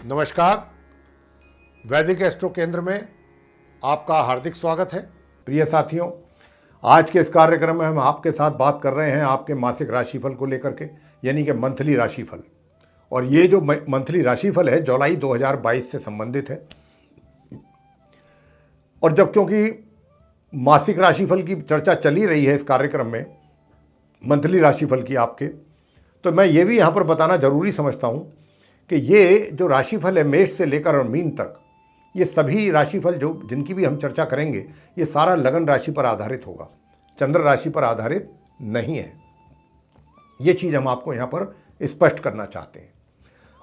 नमस्कार। वैदिक एस्ट्रो केंद्र में आपका हार्दिक स्वागत है। प्रिय साथियों, आज के इस कार्यक्रम में हम आपके साथ बात कर रहे हैं आपके मासिक राशिफल को लेकर के, यानी कि मंथली राशिफल। और ये जो मंथली राशिफल है जुलाई 2022 से संबंधित है। और जब क्योंकि मासिक राशिफल की चर्चा चली रही है इस कार्यक्रम में, मंथली राशिफल की आपके, तो मैं ये भी यहाँ पर बताना जरूरी समझता हूँ कि ये जो राशिफल है मेष से लेकर और मीन तक, ये सभी राशिफल जो जिनकी भी हम चर्चा करेंगे ये सारा लगन राशि पर आधारित होगा, चंद्र राशि पर आधारित नहीं है। ये चीज़ हम आपको यहाँ पर स्पष्ट करना चाहते हैं।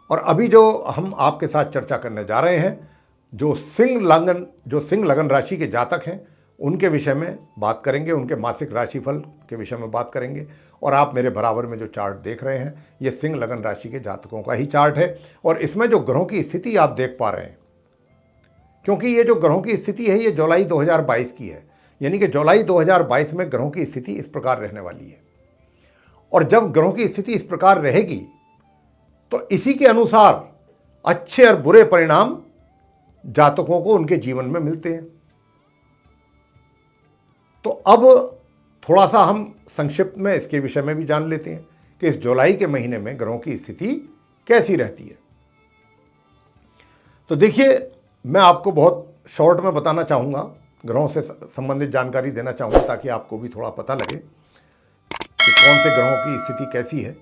और अभी जो हम आपके साथ चर्चा करने जा रहे हैं, जो सिंह लगन राशि के जातक हैं उनके विषय में बात करेंगे, उनके मासिक राशिफल के विषय में बात करेंगे। और आप मेरे बराबर में जो चार्ट देख रहे हैं ये सिंह लगन राशि के जातकों का ही चार्ट है। और इसमें जो ग्रहों की स्थिति आप देख पा रहे हैं, क्योंकि ये जो ग्रहों की स्थिति है ये जुलाई 2022 की है, यानी कि जुलाई 2022 में ग्रहों की स्थिति इस प्रकार रहने वाली है। और जब ग्रहों की स्थिति इस प्रकार रहेगी तो इसी के अनुसार अच्छे और बुरे परिणाम जातकों को उनके जीवन में मिलते हैं। तो अब थोड़ा सा हम संक्षिप्त में इसके विषय में भी जान लेते हैं कि इस जुलाई के महीने में ग्रहों की स्थिति कैसी रहती है। तो देखिए, मैं आपको बहुत शॉर्ट में बताना चाहूँगा, ग्रहों से संबंधित जानकारी देना चाहूँगा ताकि आपको भी थोड़ा पता लगे कि कौन से ग्रहों की स्थिति कैसी है।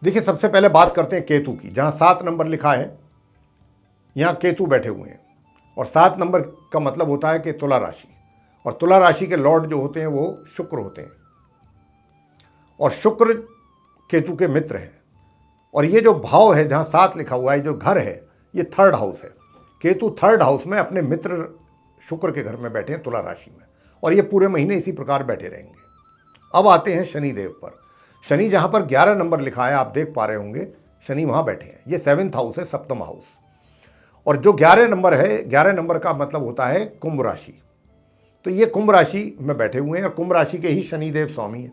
देखिए, सबसे पहले बात करते हैं केतु की। जहाँ 7 नंबर लिखा है यहाँ केतु बैठे हुए हैं। और 7 नंबर का मतलब होता है कि तुला राशि, और तुला राशि के लॉर्ड जो होते हैं वो शुक्र होते हैं। और शुक्र केतु के मित्र हैं। और ये जो भाव है जहाँ 7 लिखा हुआ है, जो घर है, ये 3rd हाउस है। केतु 3rd हाउस में अपने मित्र शुक्र के घर में बैठे हैं तुला राशि में, और ये पूरे महीने इसी प्रकार बैठे रहेंगे। अब आते हैं शनि देव पर। शनि जहाँ पर 11 नंबर लिखा है आप देख पा रहे होंगे, शनि वहाँ बैठे हैं। ये 7th हाउस है, सप्तम हाउस। और जो 11 नंबर है, 11 नंबर का मतलब होता है कुंभ राशि। तो ये कुंभ राशि में बैठे हुए हैं और कुंभ राशि के ही शनिदेव स्वामी हैं।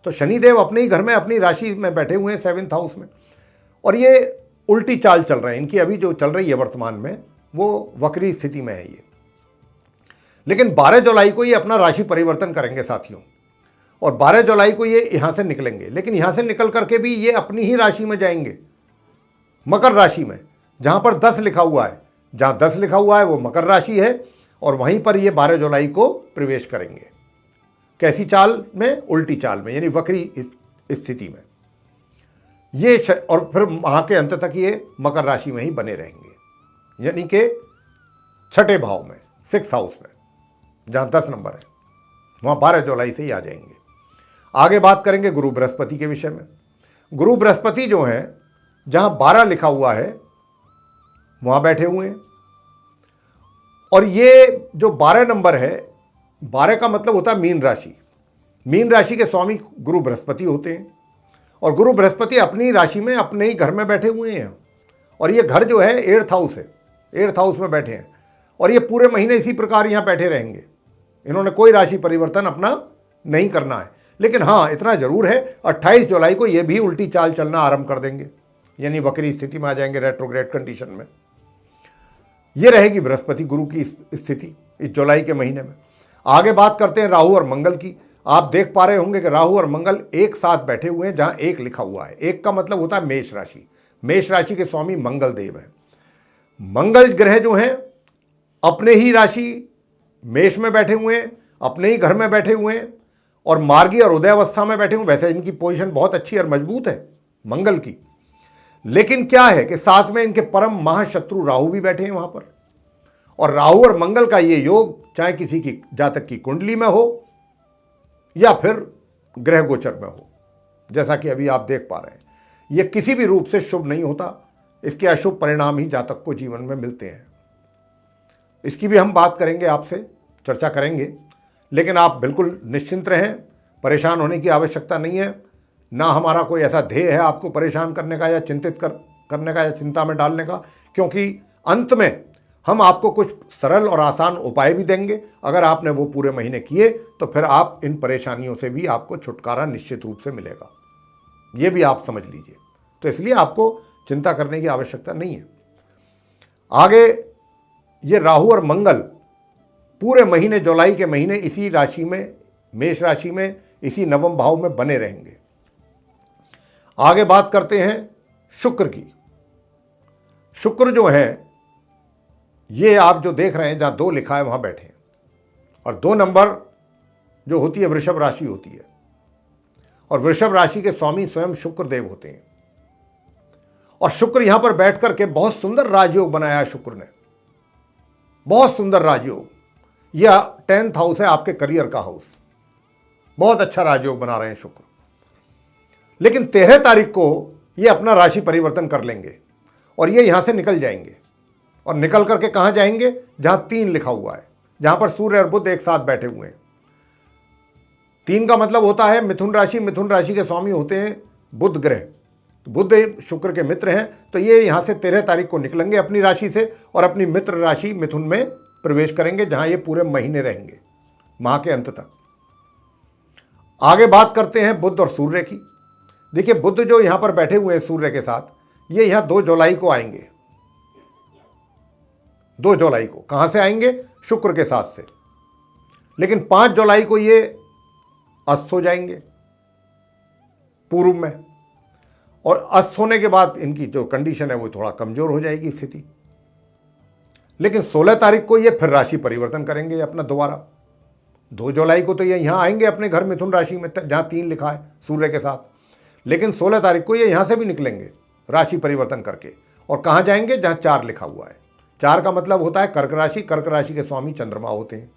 तो शनिदेव अपने ही घर में अपनी राशि में बैठे हुए हैं 7th हाउस में। और ये उल्टी चाल चल रहे हैं, इनकी अभी जो चल रही है वर्तमान में वो वक्री स्थिति में है ये। लेकिन 12 जुलाई को ये अपना राशि परिवर्तन करेंगे साथियों, और 12 जुलाई को ये यहाँ से निकलेंगे। लेकिन यहाँ से निकल करके भी ये अपनी ही राशि में जाएंगे, मकर राशि में, जहाँ पर 10 लिखा हुआ है। जहाँ 10 लिखा हुआ है वो मकर राशि है, और वहीं पर ये 12 जुलाई को प्रवेश करेंगे। कैसी चाल में? उल्टी चाल में, यानी वक्री स्थिति में ये और फिर वहाँ के अंत तक ये मकर राशि में ही बने रहेंगे, यानी कि 6ठे भाव में, 6th हाउस में, जहाँ 10 नंबर है वहाँ 12 जुलाई से ही आ जाएंगे। आगे बात करेंगे गुरु बृहस्पति के विषय में। गुरु बृहस्पति जो हैं, जहाँ 12 लिखा हुआ है वहाँ बैठे हुए हैं। और ये जो 12 नंबर है, 12 का मतलब होता है मीन राशि। मीन राशि के स्वामी गुरु बृहस्पति होते हैं। और गुरु बृहस्पति अपनी राशि में अपने ही घर में बैठे हुए हैं। और ये घर जो है 8th हाउस है, 8th हाउस में बैठे हैं। और ये पूरे महीने इसी प्रकार यहाँ बैठे रहेंगे। इन्होंने कोई राशि परिवर्तन अपना नहीं करना है। लेकिन हाँ, इतना जरूर है, 28 जुलाई को ये भी उल्टी चाल चलना आरंभ कर देंगे, यानी वक्री स्थिति में आ जाएंगे, रेट्रोग्रेड कंडीशन में। ये रहेगी बृहस्पति गुरु की स्थिति इस जुलाई के महीने में। आगे बात करते हैं राहु और मंगल की। आप देख पा रहे होंगे कि राहु और मंगल एक साथ बैठे हुए हैं, जहां 1 लिखा हुआ है। 1 का मतलब होता है मेष राशि। मेष राशि के स्वामी मंगल देव हैं। मंगल ग्रह जो हैं अपने ही राशि मेष में बैठे हुए हैं, अपने ही घर में बैठे हुए हैं, और मार्गी और उदयावस्था में बैठे हुए। वैसे इनकी पोजीशन बहुत अच्छी और मजबूत है मंगल की। लेकिन क्या है कि साथ में इनके परम महाशत्रु राहु भी बैठे हैं वहां पर। और राहु और मंगल का ये योग चाहे किसी की जातक की कुंडली में हो या फिर ग्रह गोचर में हो, जैसा कि अभी आप देख पा रहे हैं, ये किसी भी रूप से शुभ नहीं होता। इसके अशुभ परिणाम ही जातक को जीवन में मिलते हैं। इसकी भी हम बात करेंगे, आपसे चर्चा करेंगे। लेकिन आप बिल्कुल निश्चिंत रहें, परेशान होने की आवश्यकता नहीं है। ना हमारा कोई ऐसा ध्येय है आपको परेशान करने का या चिंतित करने का या चिंता में डालने का, क्योंकि अंत में हम आपको कुछ सरल और आसान उपाय भी देंगे। अगर आपने वो पूरे महीने किए तो फिर आप इन परेशानियों से भी आपको छुटकारा निश्चित रूप से मिलेगा। ये भी आप समझ लीजिए। तो इसलिए आपको चिंता करने की आवश्यकता नहीं है। आगे ये राहु और मंगल पूरे महीने जुलाई के महीने इसी राशि में, मेष राशि में, इसी नवम भाव में बने रहेंगे। आगे बात करते हैं शुक्र की। शुक्र जो है, ये आप जो देख रहे हैं जहां 2 लिखा है वहां बैठे हैं, और 2 नंबर जो होती है वृषभ राशि होती है, और वृषभ राशि के स्वामी स्वयं शुक्र देव होते हैं। और शुक्र यहां पर बैठ करके बहुत सुंदर राजयोग बनाया है शुक्र ने, बहुत सुंदर राजयोग। यह 10th हाउस है आपके करियर का हाउस, बहुत अच्छा राजयोग बना रहे हैं शुक्र। लेकिन 13 तारीख को ये अपना राशि परिवर्तन कर लेंगे और ये यहां से निकल जाएंगे, और निकल करके कहां जाएंगे, जहां 3 लिखा हुआ है, जहां पर सूर्य और बुध एक साथ बैठे हुए हैं। 3 का मतलब होता है मिथुन राशि। मिथुन राशि के स्वामी होते हैं बुध ग्रह, बुध शुक्र के मित्र हैं। तो ये यहां से 13 तारीख को निकलेंगे अपनी राशि से और अपनी मित्र राशि मिथुन में प्रवेश करेंगे, जहां ये पूरे महीने रहेंगे, माह के अंत तक। आगे बात करते हैं बुध और सूर्य की। देखिए, बुध जो यहां पर बैठे हुए हैं सूर्य के साथ, ये यहां 2 जुलाई को आएंगे। 2 जुलाई को कहां से आएंगे, शुक्र के साथ से। लेकिन 5 जुलाई को ये अस्त हो जाएंगे पूर्व में, और अस्त होने के बाद इनकी जो कंडीशन है वो थोड़ा कमजोर हो जाएगी स्थिति। लेकिन 16 तारीख को ये फिर राशि परिवर्तन करेंगे अपना दोबारा। 2 जुलाई को तो ये यहां आएंगे अपने घर मिथुन राशि में, जहां 3 लिखा है सूर्य के साथ। लेकिन 16 तारीख को ये यहां से भी निकलेंगे राशि परिवर्तन करके, और कहां जाएंगे, जहां 4 लिखा हुआ है। 4 का मतलब होता है कर्क राशि। कर्क राशि के स्वामी चंद्रमा होते हैं।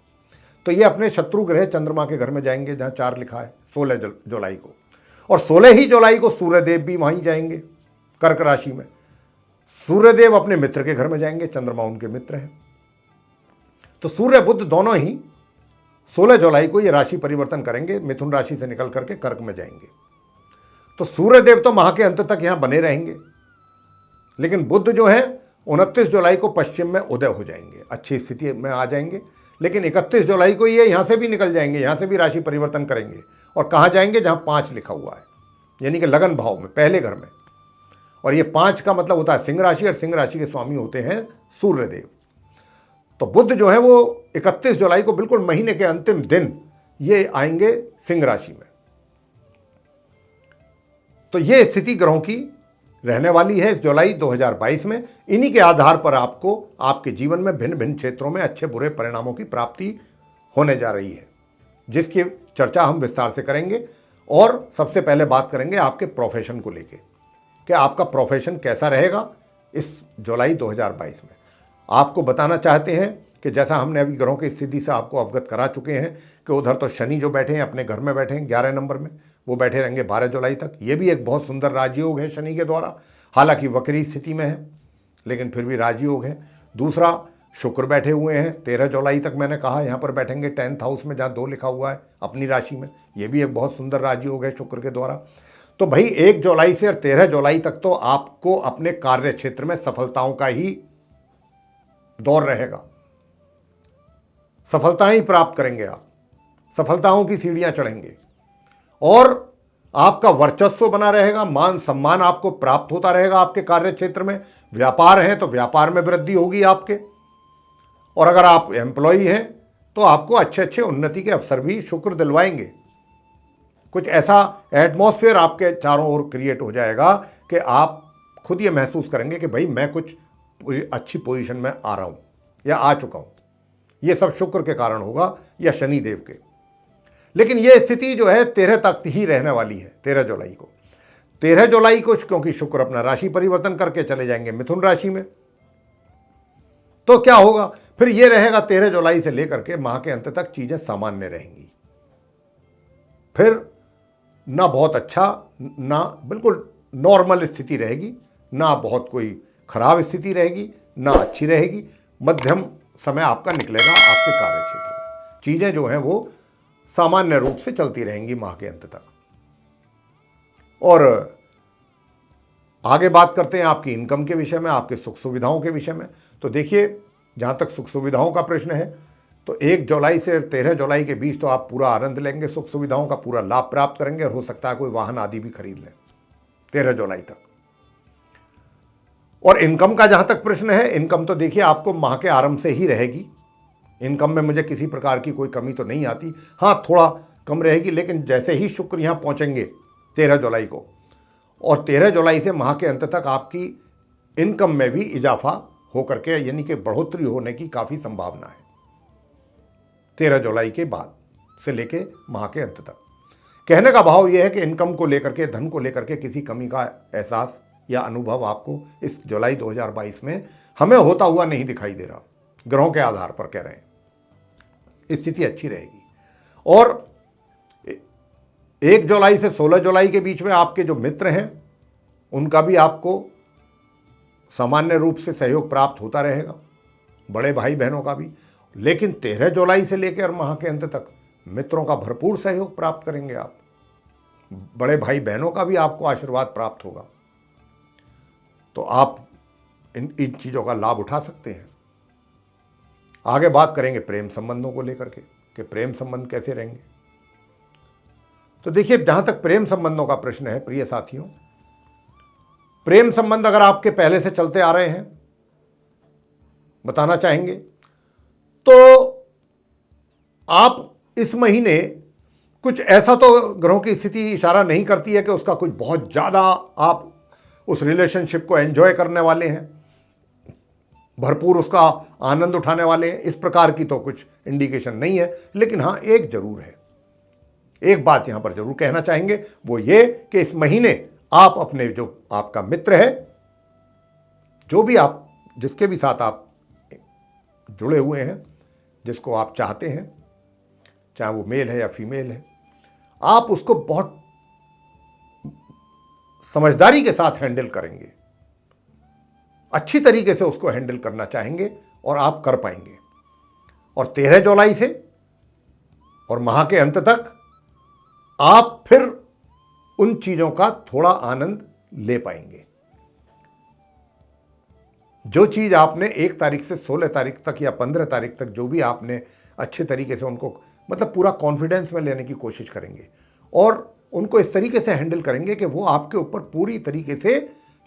तो ये अपने शत्रु ग्रह चंद्रमा के घर में जाएंगे, जहां 4 लिखा है 16 जुलाई को। और 16 ही जुलाई को सूर्यदेव भी वहीं जाएंगे कर्क राशि में। सूर्यदेव अपने मित्र के घर में जाएंगे, चंद्रमा उनके मित्र हैं। तो सूर्य बुध दोनों ही 16 जुलाई को ये राशि परिवर्तन करेंगे, मिथुन राशि से निकल करके कर्क में जाएंगे। तो सूर्यदेव तो माह के अंत तक यहां बने रहेंगे, लेकिन बुध जो है 29 जुलाई को पश्चिम में उदय हो जाएंगे, अच्छी स्थिति में आ जाएंगे। लेकिन 31 जुलाई को ये यहां से भी निकल जाएंगे, यहां से भी राशि परिवर्तन करेंगे, और कहां जाएंगे, जहां 5 लिखा हुआ है, यानी कि लगन भाव में, पहले घर में। और ये 5 का मतलब होता है सिंह राशि, और सिंह राशि के स्वामी होते हैं सूर्यदेव। तो बुध जो है वो 31 जुलाई को बिल्कुल महीने के अंतिम दिन ये आएंगे सिंह राशि में। तो ये स्थिति ग्रहों की रहने वाली है इस जुलाई 2022 में। इन्हीं के आधार पर आपको आपके जीवन में भिन्न भिन्न क्षेत्रों में अच्छे बुरे परिणामों की प्राप्ति होने जा रही है, जिसकी चर्चा हम विस्तार से करेंगे। और सबसे पहले बात करेंगे आपके प्रोफेशन को लेके, कि आपका प्रोफेशन कैसा रहेगा इस जुलाई 2022 में। आपको बताना चाहते हैं कि जैसा हमने अभी ग्रहों की स्थिति से आपको अवगत करा चुके हैं कि उधर तो शनि जो बैठे हैं अपने घर में बैठे हैं 11 नंबर में, वो बैठे रहेंगे 12 जुलाई तक। ये भी एक बहुत सुंदर राजयोग है शनि के द्वारा, हालांकि वक्री स्थिति में है, लेकिन फिर भी राजयोग है। दूसरा, शुक्र बैठे हुए हैं 13 जुलाई तक, मैंने कहा यहाँ पर बैठेंगे 10th हाउस में, जहाँ 2 लिखा हुआ है अपनी राशि में। ये भी एक बहुत सुंदर राजयोग है शुक्र के द्वारा। तो भाई 1 जुलाई से और 13 जुलाई तक तो आपको अपने कार्य क्षेत्र में सफलताओं का ही दौर रहेगा। सफलताएं ही प्राप्त करेंगे आप, सफलताओं की सीढ़ियां चढ़ेंगे, और आपका वर्चस्व बना रहेगा, मान सम्मान आपको प्राप्त होता रहेगा आपके कार्य क्षेत्र में। व्यापार है तो व्यापार में वृद्धि होगी आपके, और अगर आप एम्प्लॉई हैं तो आपको अच्छे अच्छे उन्नति के अवसर भी शुक्र दिलवाएंगे। कुछ ऐसा एटमॉस्फेयर आपके चारों ओर क्रिएट हो जाएगा कि आप खुद ये महसूस करेंगे कि भाई मैं कुछ अच्छी पोजीशन में आ रहा हूं या आ चुका हूं। ये सब शुक्र के कारण होगा या शनि देव के। लेकिन ये स्थिति जो है 13 तक ही रहने वाली है, 13 जुलाई को। 13 जुलाई को क्योंकि शुक्र अपना राशि परिवर्तन करके चले जाएंगे मिथुन राशि में, तो क्या होगा फिर, ये रहेगा 13 जुलाई से लेकर के माह के अंत तक चीजें सामान्य रहेंगी। फिर ना बहुत अच्छा, ना बिल्कुल नॉर्मल स्थिति रहेगी, ना बहुत कोई खराब स्थिति रहेगी, ना अच्छी रहेगी। मध्यम समय आपका निकलेगा आपके कार्य क्षेत्र में। चीजें जो हैं वो सामान्य रूप से चलती रहेंगी माह के अंत तक। और आगे बात करते हैं आपकी इनकम के विषय में, आपके सुख सुविधाओं के विषय में। तो देखिए, जहां तक सुख सुविधाओं का प्रश्न है तो 1 जुलाई से 13 जुलाई के बीच तो आप पूरा आनंद लेंगे, सुख सुविधाओं का पूरा लाभ प्राप्त करेंगे, और हो सकता है कोई वाहन आदि भी खरीद लें 13 जुलाई तक। और इनकम का जहां तक प्रश्न है, इनकम तो देखिए आपको माह के आरंभ से ही रहेगी। इनकम में मुझे किसी प्रकार की कोई कमी तो नहीं आती, हाँ थोड़ा कम रहेगी, लेकिन जैसे ही शुक्र यहाँ पहुँचेंगे 13 जुलाई को, और 13 जुलाई से माह के अंत तक आपकी इनकम में भी इजाफा होकर के, यानी कि बढ़ोतरी होने की काफ़ी संभावना है 13 जुलाई के बाद से लेके माह के अंत तक। कहने का भाव यह है कि इनकम को लेकर के, धन को लेकर के किसी कमी का एहसास या अनुभव आपको इस जुलाई 2022 में हमें होता हुआ नहीं दिखाई दे रहा। ग्रहों के आधार पर कह रहे हैं स्थिति अच्छी रहेगी। और 1 जुलाई से 16 जुलाई के बीच में आपके जो मित्र हैं उनका भी आपको सामान्य रूप से सहयोग प्राप्त होता रहेगा, बड़े भाई बहनों का भी। लेकिन 13 जुलाई से लेकर माह के अंत तक मित्रों का भरपूर सहयोग प्राप्त करेंगे आप, बड़े भाई बहनों का भी आपको आशीर्वाद प्राप्त होगा। तो आप इन चीज़ों का लाभ उठा सकते हैं। आगे बात करेंगे प्रेम संबंधों को लेकर के कि प्रेम संबंध कैसे रहेंगे। तो देखिए, जहां तक प्रेम संबंधों का प्रश्न है प्रिय साथियों, प्रेम संबंध अगर आपके पहले से चलते आ रहे हैं, बताना चाहेंगे तो आप इस महीने कुछ ऐसा तो ग्रहों की स्थिति इशारा नहीं करती है कि उसका कुछ बहुत ज़्यादा आप उस रिलेशनशिप को एंजॉय करने वाले हैं, भरपूर उसका आनंद उठाने वाले हैं, इस प्रकार की तो कुछ इंडिकेशन नहीं है। लेकिन हाँ, एक जरूर है, एक बात यहां पर जरूर कहना चाहेंगे, वो ये कि इस महीने आप अपने जो आपका मित्र है, जो भी आप जिसके भी साथ आप जुड़े हुए हैं, जिसको आप चाहते हैं, चाहे वो मेल है या फीमेल है, आप उसको बहुत समझदारी के साथ हैंडल करेंगे, अच्छी तरीके से उसको हैंडल करना चाहेंगे और आप कर पाएंगे। और 13 जुलाई से और माह के अंत तक आप फिर उन चीज़ों का थोड़ा आनंद ले पाएंगे। जो चीज़ आपने 1 तारीख से 16 तारीख तक या 15 तारीख तक जो भी आपने अच्छे तरीके से उनको, मतलब पूरा कॉन्फिडेंस में लेने की कोशिश करेंगे और उनको इस तरीके से हैंडल करेंगे कि वो आपके ऊपर पूरी तरीके से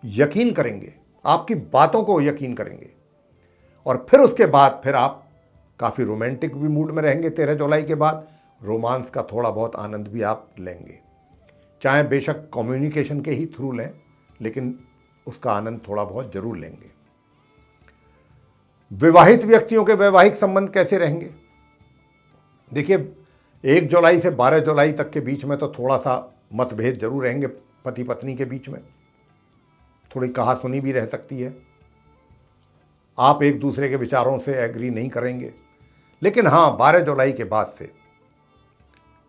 यकीन करेंगे, आपकी बातों को यकीन करेंगे। और फिर उसके बाद फिर आप काफ़ी रोमांटिक भी मूड में रहेंगे। 13 जुलाई के बाद रोमांस का थोड़ा बहुत आनंद भी आप लेंगे, चाहे बेशक कम्युनिकेशन के ही थ्रू लें, लेकिन उसका आनंद थोड़ा बहुत जरूर लेंगे। विवाहित व्यक्तियों के वैवाहिक संबंध कैसे रहेंगे? देखिए, 1 जुलाई से 12 जुलाई तक के बीच में तो थोड़ा सा मतभेद जरूर रहेंगे, पति पत्नी के बीच में थोड़ी कहासुनी भी रह सकती है, आप एक दूसरे के विचारों से एग्री नहीं करेंगे। लेकिन हाँ, 12 जुलाई के बाद से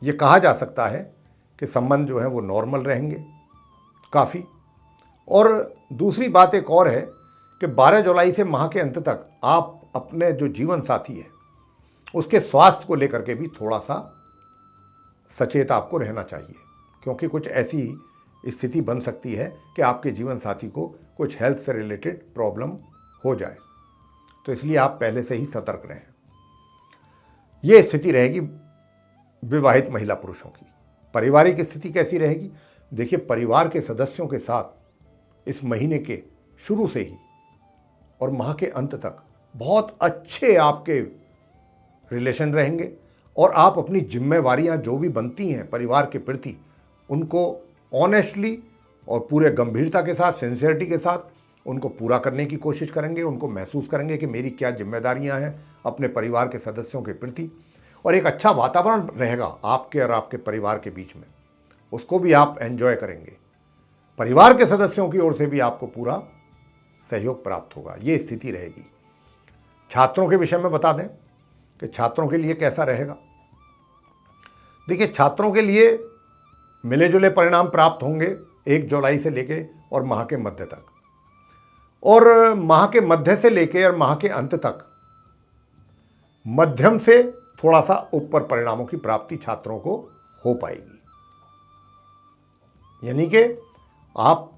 ये कहा जा सकता है कि संबंध जो है वो नॉर्मल रहेंगे काफ़ी। और दूसरी बात एक और है कि 12 जुलाई से माह के अंत तक आप अपने जो जीवन साथी है उसके स्वास्थ्य को लेकर के भी थोड़ा सा सचेत आपको रहना चाहिए, क्योंकि कुछ ऐसी स्थिति बन सकती है कि आपके जीवन साथी को कुछ हेल्थ से रिलेटेड प्रॉब्लम हो जाए। तो इसलिए आप पहले से ही सतर्क रहें। ये स्थिति रहेगी विवाहित महिला पुरुषों की। पारिवारिक स्थिति कैसी रहेगी? देखिए, परिवार के सदस्यों के साथ इस महीने के शुरू से ही और माह के अंत तक बहुत अच्छे आपके रिलेशन रहेंगे और आप अपनी जिम्मेवारियां जो भी बनती हैं परिवार के प्रति, उनको ऑनेस्टली और पूरे गंभीरता के साथ, सिंसियरिटी के साथ उनको पूरा करने की कोशिश करेंगे। उनको महसूस करेंगे कि मेरी क्या जिम्मेदारियां हैं अपने परिवार के सदस्यों के प्रति, और एक अच्छा वातावरण रहेगा आपके और आपके परिवार के बीच में, उसको भी आप एंजॉय करेंगे। परिवार के सदस्यों की ओर से भी आपको पूरा सहयोग प्राप्त होगा, ये स्थिति रहेगी। छात्रों के विषय में बता दें कि छात्रों के लिए कैसा रहेगा। देखिए, छात्रों के लिए मिले जुले परिणाम प्राप्त होंगे 1 जुलाई से लेके और माह के मध्य तक, और माह के मध्य से लेके और माह के अंत तक मध्यम से थोड़ा सा ऊपर परिणामों की प्राप्ति छात्रों को हो पाएगी। यानी कि आप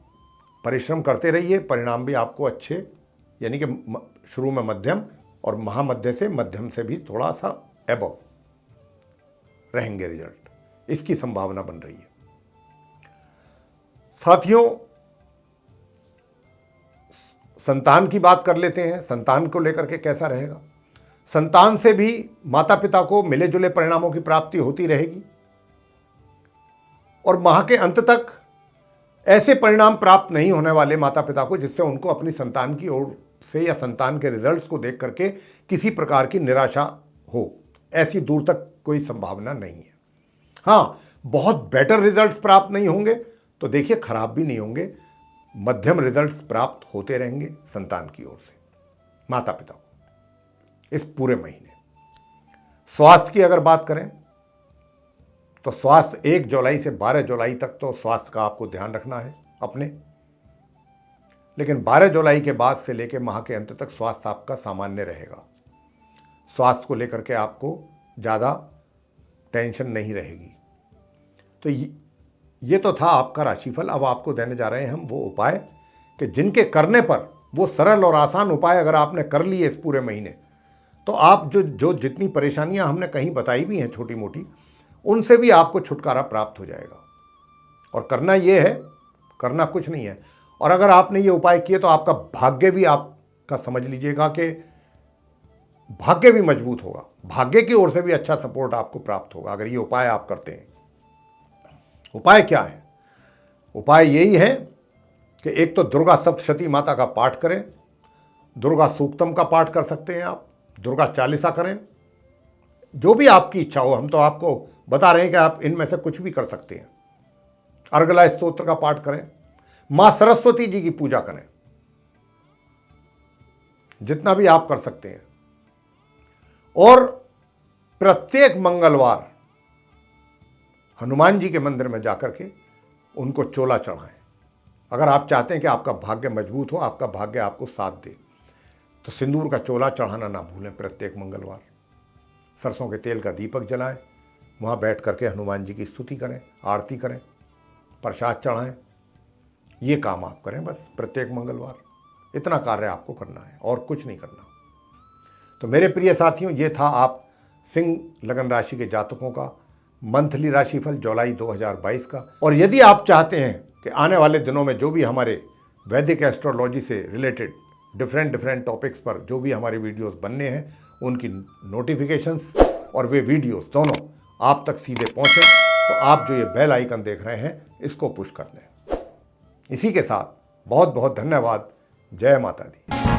परिश्रम करते रहिए, परिणाम भी आपको अच्छे, यानी कि शुरू में मध्यम और महामध्य से मध्यम से भी थोड़ा सा एबव रहेंगे रिजल्ट, इसकी संभावना बन रही है। साथियों, संतान की बात कर लेते हैं, संतान को लेकर के कैसा रहेगा। संतान से भी माता पिता को मिले जुले परिणामों की प्राप्ति होती रहेगी और माह के अंत तक ऐसे परिणाम प्राप्त नहीं होने वाले माता पिता को जिससे उनको अपनी संतान की ओर से या संतान के रिजल्ट्स को देख करके किसी प्रकार की निराशा हो, ऐसी दूर तक कोई संभावना नहीं है। हाँ, बहुत बेटर रिजल्ट्स प्राप्त नहीं होंगे तो देखिए खराब भी नहीं होंगे, मध्यम रिजल्ट्स प्राप्त होते रहेंगे संतान की ओर से माता पिता को इस पूरे महीने। स्वास्थ्य की अगर बात करें तो स्वास्थ्य 1 जुलाई से 12 जुलाई तक तो स्वास्थ्य का आपको ध्यान रखना है अपने, लेकिन 12 जुलाई के बाद से लेकर माह के अंत तक स्वास्थ्य आपका सामान्य रहेगा। स्वास्थ्य को लेकर के आपको ज़्यादा टेंशन नहीं रहेगी। तो ये तो था आपका राशिफल। अब आपको देने जा रहे हैं हम वो उपाय कि जिनके करने पर, वो सरल और आसान उपाय अगर आपने कर लिए इस पूरे महीने, तो आप जो जितनी परेशानियां हमने कहीं बताई भी हैं छोटी मोटी, उनसे भी आपको छुटकारा प्राप्त हो जाएगा। और करना ये है, करना कुछ नहीं है। और अगर आपने ये उपाय किए तो आपका भाग्य भी, आपका समझ लीजिएगा कि भाग्य भी मजबूत होगा, भाग्य की ओर से भी अच्छा सपोर्ट आपको प्राप्त होगा अगर ये उपाय आप करते हैं। उपाय क्या है? उपाय यही है कि एक तो दुर्गा सप्तशती माता का पाठ करें, दुर्गा सूक्तम का पाठ कर सकते हैं आप, दुर्गा चालीसा करें, जो भी आपकी इच्छा हो। हम तो आपको बता रहे हैं कि आप इनमें से कुछ भी कर सकते हैं। अर्गला स्तोत्र का पाठ करें, मां सरस्वती जी की पूजा करें, जितना भी आप कर सकते हैं। और प्रत्येक मंगलवार हनुमान जी के मंदिर में जाकर के उनको चोला चढ़ाएं। अगर आप चाहते हैं कि आपका भाग्य मजबूत हो, आपका भाग्य आपको साथ दे, तो सिंदूर का चोला चढ़ाना ना भूलें प्रत्येक मंगलवार। सरसों के तेल का दीपक जलाएं, वहाँ बैठ करके हनुमान जी की स्तुति करें, आरती करें, प्रसाद चढ़ाएं। ये काम आप करें बस प्रत्येक मंगलवार। इतना कार्य आपको करना है और कुछ नहीं करना। तो मेरे प्रिय साथियों, ये था आप सिंह लगन राशि के जातकों का मंथली राशिफल जुलाई 2022 का। और यदि आप चाहते हैं कि आने वाले दिनों में जो भी हमारे वैदिक एस्ट्रोलॉजी से रिलेटेड डिफरेंट टॉपिक्स पर जो भी हमारे वीडियोस बनने हैं, उनकी नोटिफिकेशंस और वे वीडियोस दोनों आप तक सीधे पहुंचे, तो आप जो ये बेल आइकन देख रहे हैं इसको पुश कर दें। इसी के साथ बहुत बहुत धन्यवाद। जय माता दी।